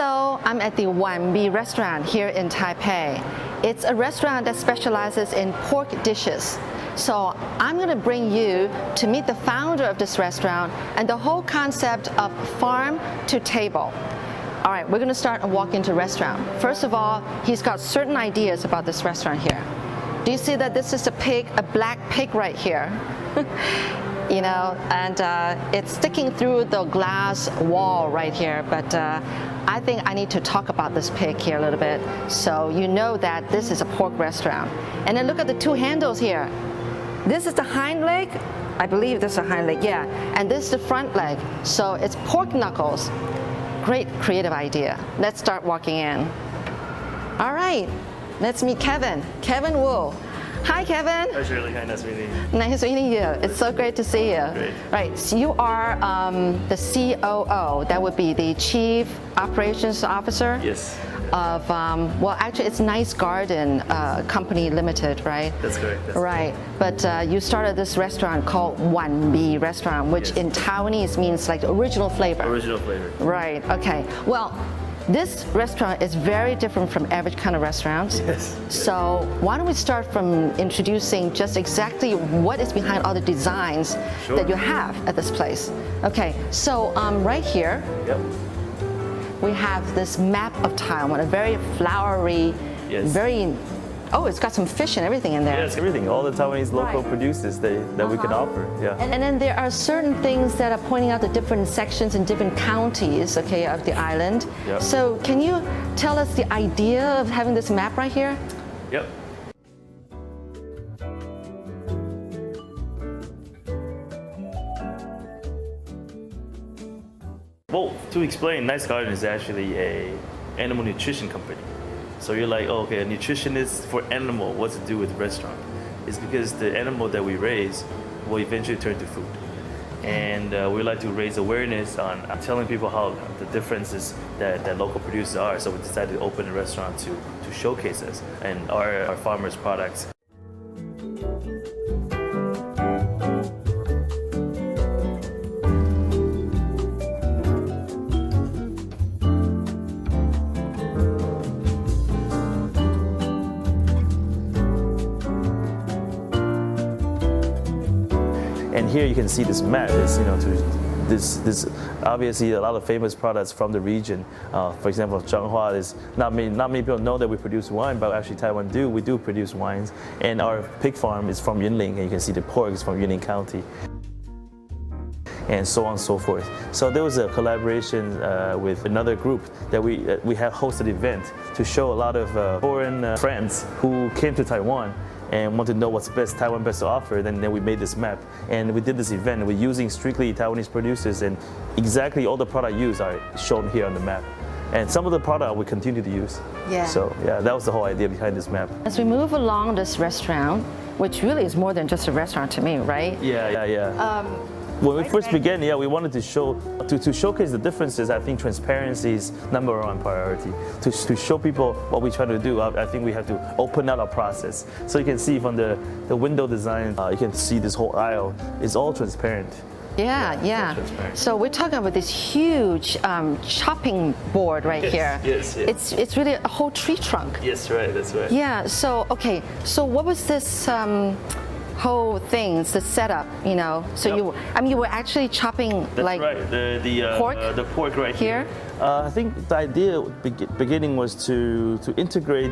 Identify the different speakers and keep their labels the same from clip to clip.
Speaker 1: Hello, I'm at the 1B restaurant here in Taipei. It's a restaurant that specializes in pork dishes. So I'm going to bring you to meet the founder of this restaurant and the whole concept of farm to table. All right, we're going to start and walk into the restaurant. First of all, he's got certain ideas about this restaurant here. Do you see that this is a pig, a black pig right here? You know, and it's sticking through the glass wall right here, but I think I need to talk about this pig here a little bit so you know that this is a pork restaurant. And then look at the two handles here. This is the hind leg. I believe this is a hind leg, yeah. And this is the front leg. So it's pork knuckles. Great creative idea. Let's start walking in. All right, let's meet Kevin. Kevin Wu. Hi, Kevin.
Speaker 2: Hi, Shirley. Hi, nice meeting you.
Speaker 1: Nice meeting you. It's so great to see you.
Speaker 2: Great.
Speaker 1: Right, so you are the COO. That would be the Chief Operations Officer.
Speaker 2: Yes.
Speaker 1: Of well, actually, it's Nice Garden Company Limited, right?
Speaker 2: That's correct. That's
Speaker 1: right, but you started this restaurant called 1B Restaurant, which
Speaker 2: Yes.
Speaker 1: in Taiwanese means like the original flavor.
Speaker 2: Original flavor.
Speaker 1: Right. Okay. Well, this restaurant is very different from average kind of restaurants.
Speaker 2: Yes.
Speaker 1: So why don't we start from introducing just exactly what is behind all the designs
Speaker 2: Sure.
Speaker 1: that you have at this place. Okay. So right here.
Speaker 2: Yep.
Speaker 1: We have this map of Taiwan, a very flowery,
Speaker 2: Yes.
Speaker 1: very, oh, it's got some fish and everything in there.
Speaker 2: Yes, everything. All the Taiwanese local
Speaker 1: Right.
Speaker 2: producers that we can offer. Yeah.
Speaker 1: And then there are certain things that are pointing out the different sections and different counties, okay, of the island.
Speaker 2: Yep.
Speaker 1: So can you tell us the idea of having this map right here?
Speaker 2: Yep. Well, to explain, Nice Garden is actually a animal nutrition company. So you're like, oh, okay, a nutritionist for animal, what's to do with restaurant? It's because the animal that we raise will eventually turn to food. And we like to raise awareness on telling people how the differences that local producers are. So we decided to open a restaurant to showcase us and our farmers' products. And here you can see this map. This, this obviously a lot of famous products from the region. For example, Changhua is not many people know that we produce wine, but actually Taiwan do. We do produce wines, and our pig farm is from Yunlin, and you can see the pork is from Yunlin County, and so on and so forth. So there was a collaboration with another group that we have hosted an event to show a lot of foreign friends who came to Taiwan and want to know what's best Taiwan best to offer. Then we made this map, and we did this event. We're using strictly Taiwanese producers, and exactly all the product used are shown here on the map. And some of the product we continue to use.
Speaker 1: Yeah.
Speaker 2: So yeah, that was the whole idea behind this map.
Speaker 1: As we move along this restaurant, which really is more than just a restaurant to me, right?
Speaker 2: Yeah. When we first began, we wanted to showcase the differences. I think transparency is number one priority. To show people what we try to do, I think we have to open up our process. So you can see from the window design, you can see this whole aisle is all transparent.
Speaker 1: Yeah.
Speaker 2: Transparent.
Speaker 1: So we're talking about this huge chopping board right here.
Speaker 2: Yes.
Speaker 1: It's really a whole tree trunk.
Speaker 2: Yes, right. That's right.
Speaker 1: Yeah. So okay. So what was this whole thing, the setup? You know. So
Speaker 2: Yep.
Speaker 1: you were actually chopping
Speaker 2: That's
Speaker 1: like
Speaker 2: right. The
Speaker 1: pork?
Speaker 2: The pork right here.
Speaker 1: Here?
Speaker 2: I think the idea beginning was to integrate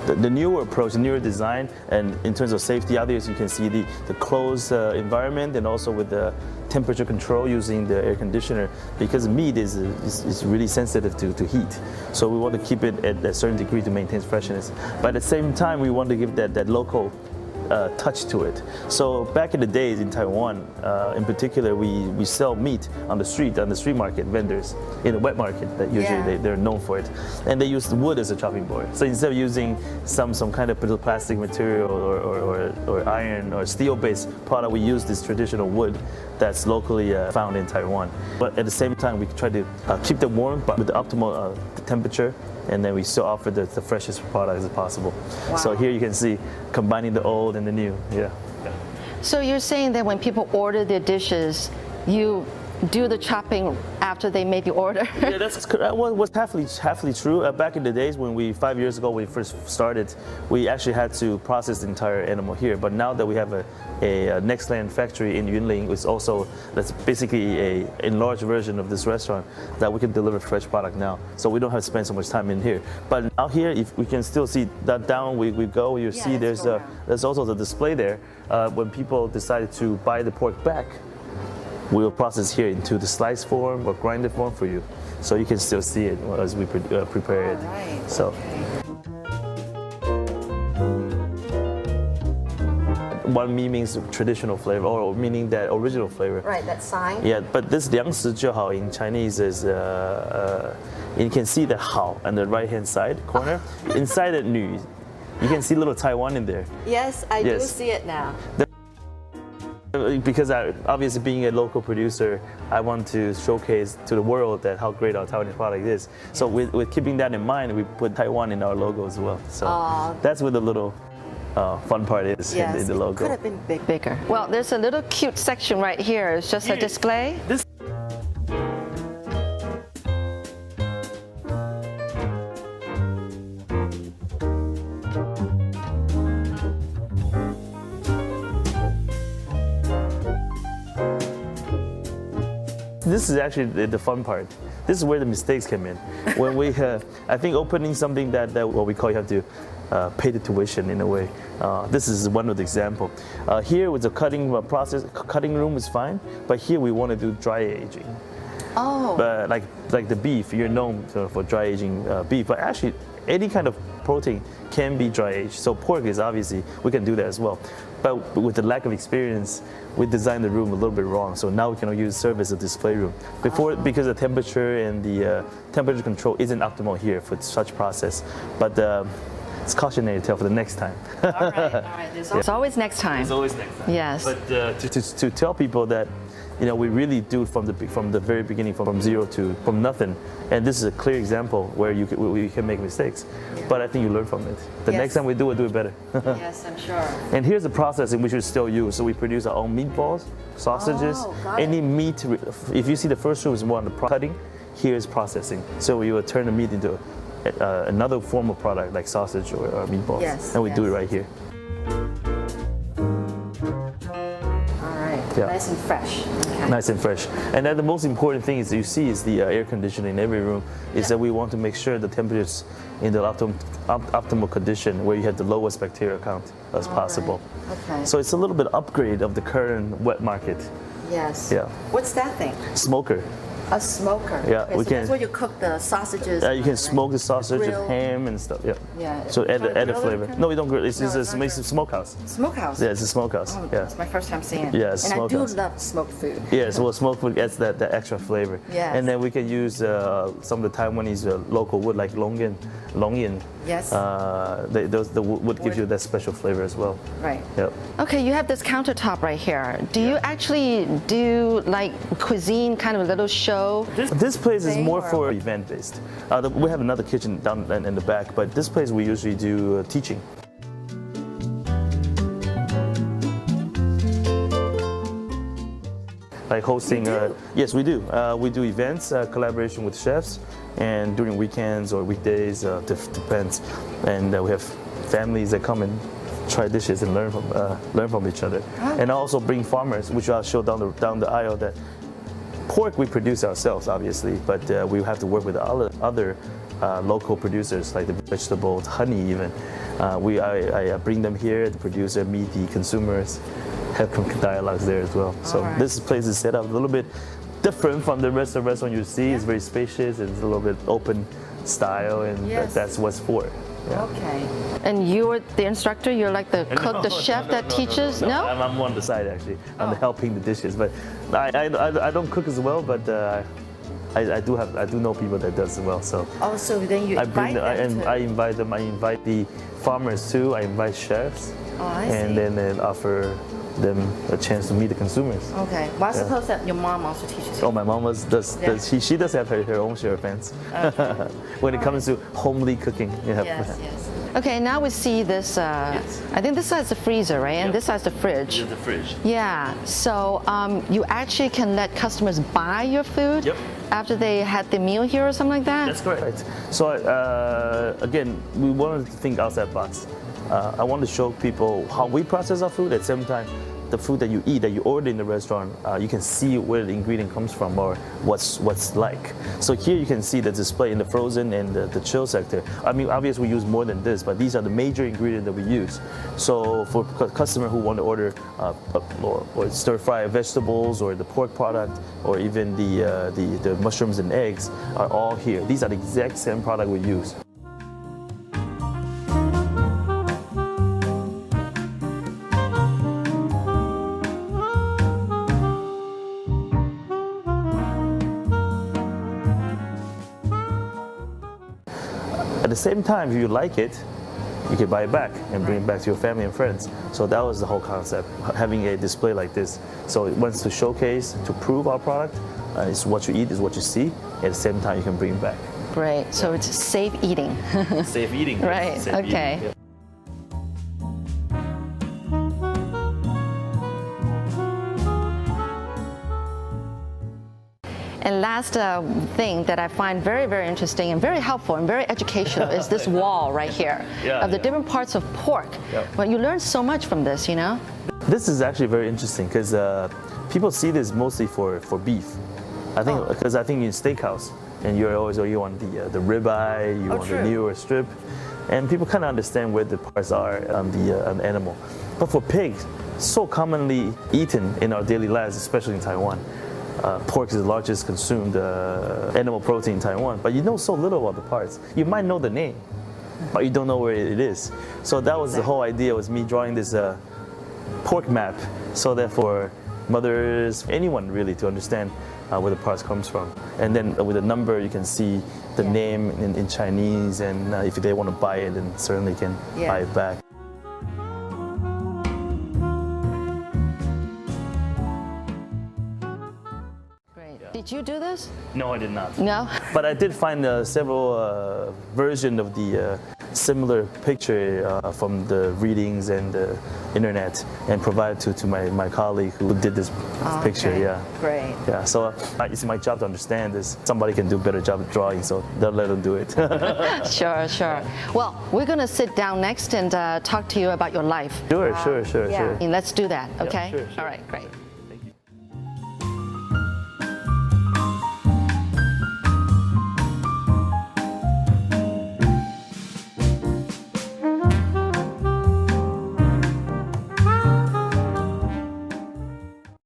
Speaker 2: the newer approach, the newer design, and in terms of safety, obviously you can see the closed environment, and also with the temperature control using the air conditioner, because meat is really sensitive to heat. So we want to keep it at a certain degree to maintain freshness. But at the same time, we want to give that local touch to it. So back in the days in Taiwan, in particular, we sell meat on the street market, vendors in the wet market that usually they're known for it, and they use wood as a chopping board. So instead of using some kind of plastic material or iron or steel-based product, we use this traditional wood that's locally found in Taiwan. But at the same time, we try to keep them warm, but with the optimal temperature. And then we still offer the freshest product as possible.
Speaker 1: Wow.
Speaker 2: So here you can see combining the old and the new. Yeah.
Speaker 1: So you're saying that when people order their dishes, you do the chopping after they made the order.
Speaker 2: Yeah, that was halfly true. Back in the days when 5 years ago when we first started, we actually had to process the entire animal here. But now that we have a next land factory in Yunling, that's basically a enlarged version of this restaurant that we can deliver fresh product now. So we don't have to spend so much time in here. But out here, if we can still see that down we go, you see there's also the display there. When people decided to buy the pork back, we will process here into the slice form or grinded form for you, so you can still see it as we prepare it.
Speaker 1: Right.
Speaker 2: So, one mi means traditional flavor, or meaning that original flavor.
Speaker 1: Right, that sign.
Speaker 2: Yeah, but this 良食究好 in Chinese is you can see the 好 on the right hand side corner. Inside the 女, you can see little Taiwan in there.
Speaker 1: Yes, I do see it now.
Speaker 2: Because obviously being a local producer, I want to showcase to the world that how great our Taiwanese product is. So with keeping that in mind, we put Taiwan in our logo as well. So that's where the little fun part is in the logo.
Speaker 1: It could have been bigger. Well, there's a little cute section right here. It's just a display.
Speaker 2: This is actually the fun part. This is where the mistakes come in. When we, I think opening something that what we call you have to pay the tuition in a way. This is one of the example. Here with the cutting process, cutting room is fine, but here we want to do dry aging.
Speaker 1: Oh.
Speaker 2: But like the beef, you're known for dry aging beef, but actually any kind of protein can be dry aged. So pork is obviously, we can do that as well. But with the lack of experience, we designed the room a little bit wrong. So now we can serve as a display room. Before, because the temperature and the temperature control isn't optimal here for such process. But it's cautionary tale for the next time.
Speaker 1: All right. It's always next time.
Speaker 2: It's always next time.
Speaker 1: Yes.
Speaker 2: But to tell people that, we really do from the very beginning, from zero to from nothing. And this is a clear example where we can make mistakes. Yeah. But I think you learn from it. The next time we do it better.
Speaker 1: Yes, I'm sure.
Speaker 2: And here's the process in which we still use. So we produce our own meatballs, sausages, any meat. If you see the first room is more on the cutting, here is processing. So we will turn the meat into another form of product like sausage or meatballs.
Speaker 1: Yes.
Speaker 2: And we do it right here.
Speaker 1: Yeah. Nice and fresh. Okay.
Speaker 2: Nice and fresh. And then the most important thing is you see is the air conditioning in every room. Is that we want to make sure the temperatures in the optimal condition where you have the lowest bacterial count as possible.
Speaker 1: Right. Okay.
Speaker 2: So it's a little bit upgrade of the current wet market.
Speaker 1: Yes.
Speaker 2: Yeah.
Speaker 1: What's that thing?
Speaker 2: Smoker.
Speaker 1: A smoker.
Speaker 2: Yeah,
Speaker 1: okay,
Speaker 2: we
Speaker 1: so
Speaker 2: can.
Speaker 1: That's where you cook the sausages.
Speaker 2: You can smoke the sausage and ham and stuff. Yeah.
Speaker 1: Yeah.
Speaker 2: So add a flavor. No, we don't grill. It's a smokehouse.
Speaker 1: Smokehouse.
Speaker 2: Yeah, it's a smokehouse.
Speaker 1: Oh,
Speaker 2: yeah.
Speaker 1: It's my first time seeing it.
Speaker 2: Yeah, it's
Speaker 1: and
Speaker 2: smokehouse.
Speaker 1: I do love smoked food.
Speaker 2: Yes, well, smoked food adds that extra flavor.
Speaker 1: Yes.
Speaker 2: And then we can use some of the Taiwanese local wood like longyan.
Speaker 1: Yes.
Speaker 2: The wood gives you that special flavor as well.
Speaker 1: Right.
Speaker 2: Yep.
Speaker 1: Okay, you have this countertop right here. Do you actually do like cuisine kind of a little show?
Speaker 2: This place is more for event based. We have another kitchen down in the back, but this place we usually do teaching. Like hosting, yes, we do. We do events, collaboration with chefs, and during weekends or weekdays, depends. And we have families that come and try dishes and learn from each other. Oh. And I also bring farmers, which I'll show down the aisle. That pork we produce ourselves, obviously, but we have to work with other local producers, like the vegetables, honey even. I bring them here to produce meet the consumers. Have dialogues there as well. So this place is set up a little bit different from the rest of the restaurant you see. It's very spacious. It's a little bit open style, and that's what's for it. Yeah.
Speaker 1: Okay. And you're the instructor? You're like the cook, the chef that teaches? No?
Speaker 2: I'm on the side actually. I'm helping the dishes, but I don't cook as well. But I do know people that does as well. So.
Speaker 1: Oh, so then you invite them?
Speaker 2: I invite them. I invite the farmers too. I invite chefs.
Speaker 1: Oh, I
Speaker 2: and
Speaker 1: see.
Speaker 2: then offer them a chance to meet the consumers.
Speaker 1: Okay. Well, I suppose that your mom also teaches you.
Speaker 2: Oh, my mom she does have her own share of fans. Okay. When it comes to homely cooking. Yeah.
Speaker 1: Yes. Okay, now we see this.
Speaker 2: Yes.
Speaker 1: I think this side's the freezer, right? And
Speaker 2: Yep.
Speaker 1: this side's the fridge.
Speaker 2: Here's the fridge.
Speaker 1: Yeah. So you actually can let customers buy your food
Speaker 2: Yep.
Speaker 1: after they had the meal here or something like that.
Speaker 2: That's correct. So again, we wanted to think outside the box. I wanted to show people how we process our food. At the same time, the food that you eat, that you order in the restaurant, you can see where the ingredient comes from or what's like. So here you can see the display in the frozen and the chill sector. I mean, obviously we use more than this, but these are the major ingredients that we use. So for customers who want to order or stir fry vegetables or the pork product or even the mushrooms and eggs are all here. These are the exact same product we use. At the same time, if you like it, you can buy it back and bring it back to your family and friends. So that was the whole concept, having a display like this. So it wants to showcase, to prove our product. It's what you eat, is what you see. At the same time, you can bring it back.
Speaker 1: Great. So it's safe eating.
Speaker 2: Safe eating.
Speaker 1: Right.
Speaker 2: Safe
Speaker 1: Okay.
Speaker 2: eating, yeah.
Speaker 1: And last thing that I find very, very interesting and very helpful and very educational is this wall right here of the different parts of pork.
Speaker 2: Yeah.
Speaker 1: But you learn so much from this, you know?
Speaker 2: This is actually very interesting because people see this mostly for beef. I think because I think in steakhouse and you want the ribeye, you want
Speaker 1: true.
Speaker 2: the newer strip, and people kind of understand where the parts are on the animal. But for pigs, so commonly eaten in our daily lives, especially in Taiwan. Pork is the largest consumed animal protein in Taiwan, but you know so little about the parts. You might know the name, but you don't know where it is. So that was the whole idea, was me drawing this pork map, so that for mothers, anyone really, to understand where the parts comes from. And then with a number, you can see the name in Chinese, and if they want to buy it, then certainly can buy it back.
Speaker 1: Did you do this?
Speaker 2: No, I did not.
Speaker 1: No?
Speaker 2: But I did find several versions of the similar picture from the readings and the internet, and provided to my colleague who did this picture.
Speaker 1: Okay.
Speaker 2: Yeah.
Speaker 1: Great.
Speaker 2: Yeah. So it's my job to understand this. Somebody can do a better job of drawing, so they'll let them do it.
Speaker 1: Sure, sure. Well, we're going to sit down next and talk to you about your life.
Speaker 2: Sure.
Speaker 1: And let's do that, okay?
Speaker 2: sure.
Speaker 1: All right, great.